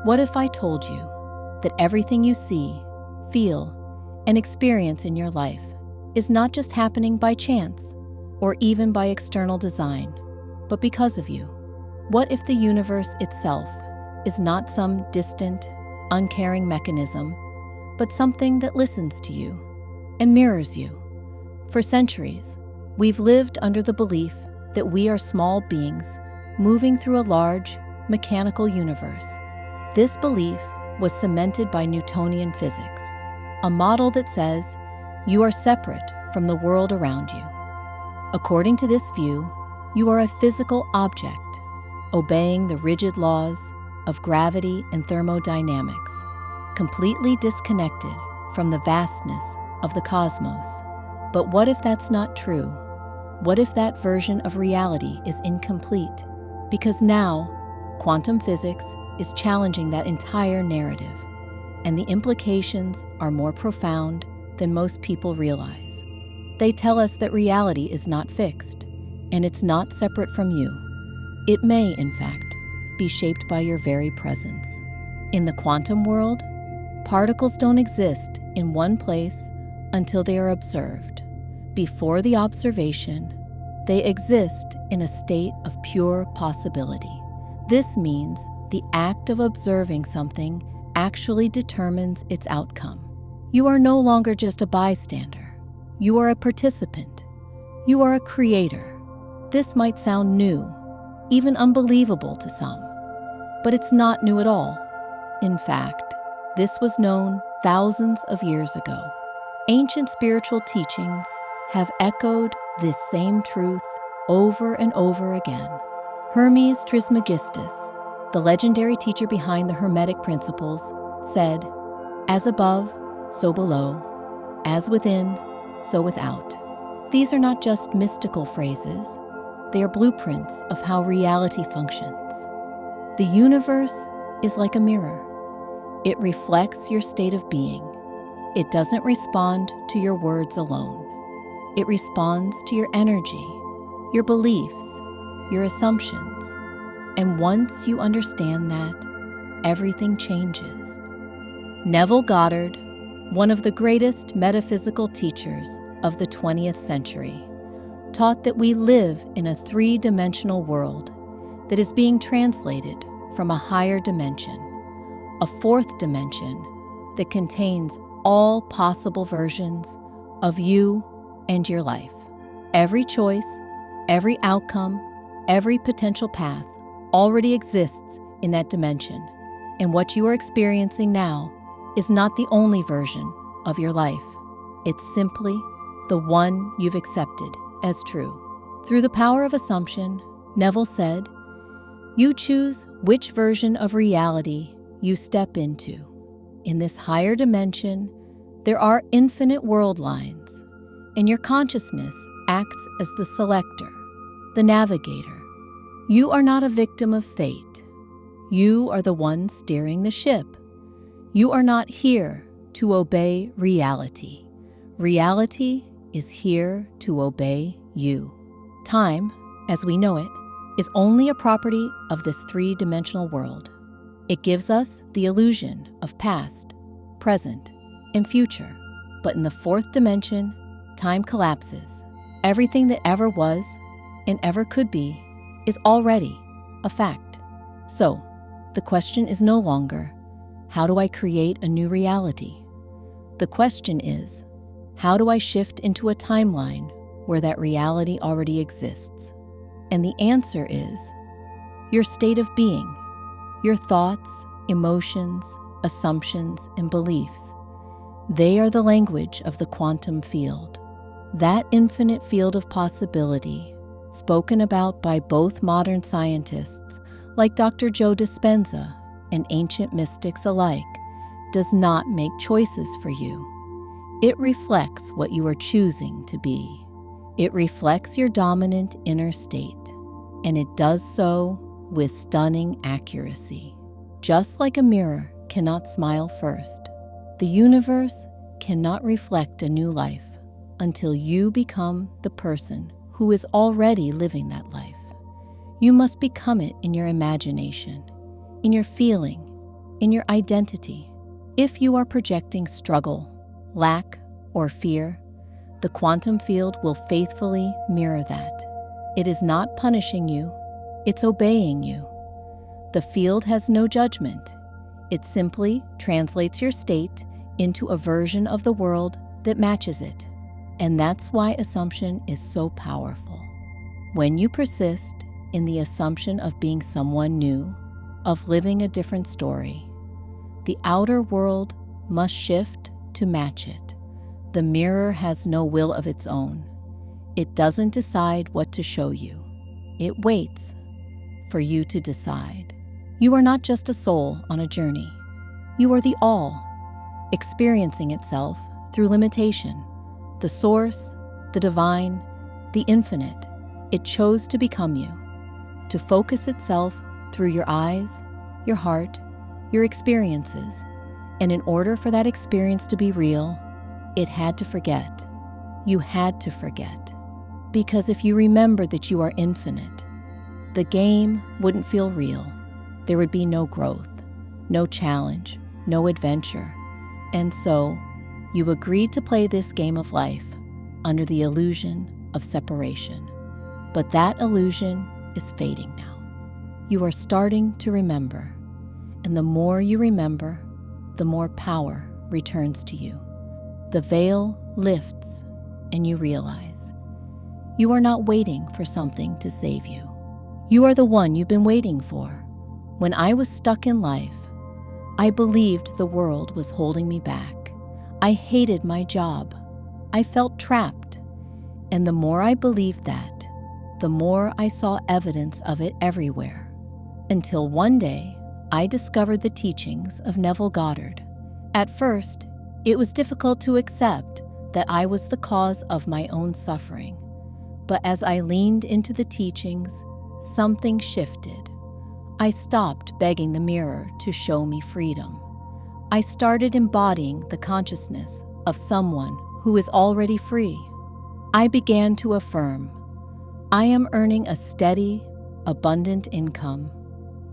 What if I told you that everything you see, feel, and experience in your life is not just happening by chance or even by external design, but because of you? What if the universe itself is not some distant, uncaring mechanism, but something that listens to you and mirrors you? For centuries, we've lived under the belief that we are small beings moving through a large, mechanical universe. This belief was cemented by Newtonian physics, a model that says you are separate from the world around you. According to this view, you are a physical object, obeying the rigid laws of gravity and thermodynamics, completely disconnected from the vastness of the cosmos. But what if that's not true? What if that version of reality is incomplete? Because now, quantum physics is challenging that entire narrative, and the implications are more profound than most people realize. They tell us that reality is not fixed, and it's not separate from you. It may, in fact, be shaped by your very presence. In the quantum world, particles don't exist in one place until they are observed. Before the observation, they exist in a state of pure possibility. This means the act of observing something actually determines its outcome. You are no longer just a bystander. You are a participant. You are a creator. This might sound new, even unbelievable to some, but it's not new at all. In fact, this was known thousands of years ago. Ancient spiritual teachings have echoed this same truth over and over again. Hermes Trismegistus, the legendary teacher behind the Hermetic principles, said, "As above, so below, as within, so without." These are not just mystical phrases, they are blueprints of how reality functions. The universe is like a mirror. It reflects your state of being. It doesn't respond to your words alone. It responds to your energy, your beliefs, your assumptions. And once you understand that, everything changes. Neville Goddard, one of the greatest metaphysical teachers of the 20th century, taught that we live in a three-dimensional world that is being translated from a higher dimension, a fourth dimension that contains all possible versions of you and your life. Every choice, every outcome, every potential path already exists in that dimension, and what you are experiencing now is not the only version of your life. It's simply the one you've accepted as true. Through the power of assumption, Neville said, you choose which version of reality you step into. In this higher dimension, there are infinite world lines, and your consciousness acts as the selector, the navigator. You are not a victim of fate. You are the one steering the ship. You are not here to obey reality. Reality is here to obey you. Time, as we know it, is only a property of this three-dimensional world. It gives us the illusion of past, present, and future. But in the fourth dimension, time collapses. Everything that ever was and ever could be is already a fact. So, the question is no longer, how do I create a new reality? The question is, how do I shift into a timeline where that reality already exists? And the answer is, your state of being, your thoughts, emotions, assumptions, and beliefs. They are the language of the quantum field. That infinite field of possibility, spoken about by both modern scientists like Dr. Joe Dispenza and ancient mystics alike, does not make choices for you. It reflects what you are choosing to be. It reflects your dominant inner state, and it does so with stunning accuracy. Just like a mirror cannot smile first, the universe cannot reflect a new life until you become the person who is already living that life. You must become it in your imagination, in your feeling, in your identity. If you are projecting struggle, lack, or fear, the quantum field will faithfully mirror that. It is not punishing you, it's obeying you. The field has no judgment. It simply translates your state into a version of the world that matches it. And that's why assumption is so powerful. When you persist in the assumption of being someone new, of living a different story, the outer world must shift to match it. The mirror has no will of its own. It doesn't decide what to show you. It waits for you to decide. You are not just a soul on a journey. You are the all, experiencing itself through limitation. The source, the divine, the infinite. It chose to become you, to focus itself through your eyes, your heart, your experiences. And in order for that experience to be real, it had to forget. You had to forget. Because if you remember that you are infinite, the game wouldn't feel real. There would be no growth, no challenge, no adventure. And so, you agreed to play this game of life under the illusion of separation. But that illusion is fading now. You are starting to remember. And the more you remember, the more power returns to you. The veil lifts, and you realize you are not waiting for something to save you. You are the one you've been waiting for. When I was stuck in life, I believed the world was holding me back. I hated my job. I felt trapped. And the more I believed that, the more I saw evidence of it everywhere. Until one day, I discovered the teachings of Neville Goddard. At first, it was difficult to accept that I was the cause of my own suffering. But as I leaned into the teachings, something shifted. I stopped begging the mirror to show me freedom. I started embodying the consciousness of someone who is already free. I began to affirm, I am earning a steady, abundant income,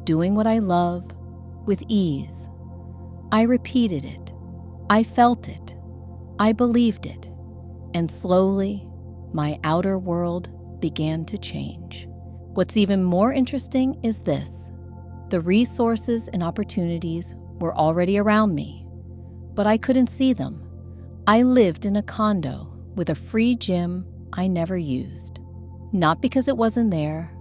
doing what I love with ease. I repeated it. I felt it. I believed it. And slowly, my outer world began to change. What's even more interesting is this. The resources and opportunities were already around me, but I couldn't see them. I lived in a condo with a free gym I never used. Not because it wasn't there,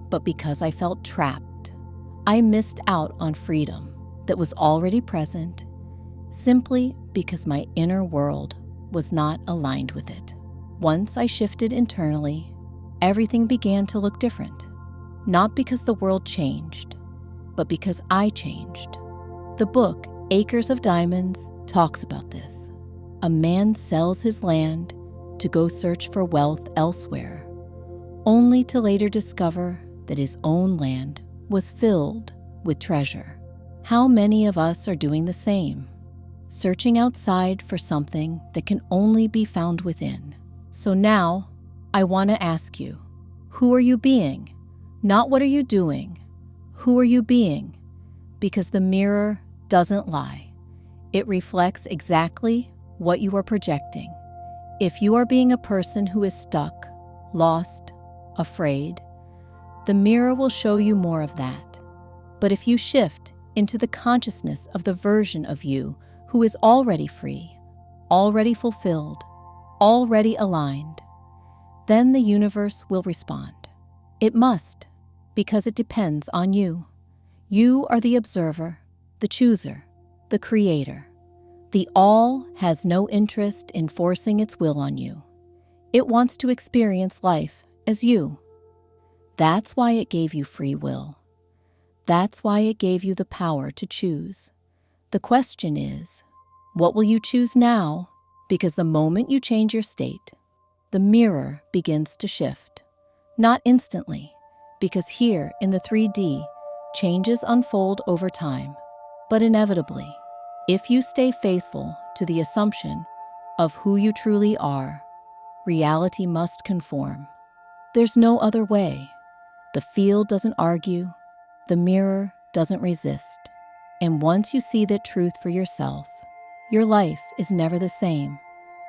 but because I felt trapped. I missed out on freedom that was already present simply because my inner world was not aligned with it. Once I shifted internally, everything began to look different. Not because the world changed, but because I changed. The book, Acres of Diamonds, talks about this. A man sells his land to go search for wealth elsewhere, only to later discover that his own land was filled with treasure. How many of us are doing the same? Searching outside for something that can only be found within. So now, I want to ask you, who are you being? Not what are you doing? Who are you being? Because the mirror doesn't lie. It reflects exactly what you are projecting. If you are being a person who is stuck, lost, afraid, the mirror will show you more of that. But if you shift into the consciousness of the version of you who is already free, already fulfilled, already aligned, then the universe will respond. It must, because it depends on you. You are the observer, the chooser, the creator. The all has no interest in forcing its will on you. It wants to experience life as you. That's why it gave you free will. That's why it gave you the power to choose. The question is, what will you choose now? Because the moment you change your state, the mirror begins to shift. Not instantly, because here in the 3D, changes unfold over time, but inevitably. If you stay faithful to the assumption of who you truly are, reality must conform. There's no other way. The field doesn't argue. The mirror doesn't resist. And once you see that truth for yourself, your life is never the same.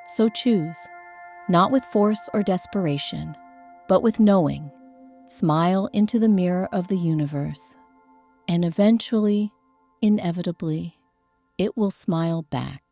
So choose, not with force or desperation, but with knowing. Smile into the mirror of the universe, and eventually, inevitably, it will smile back.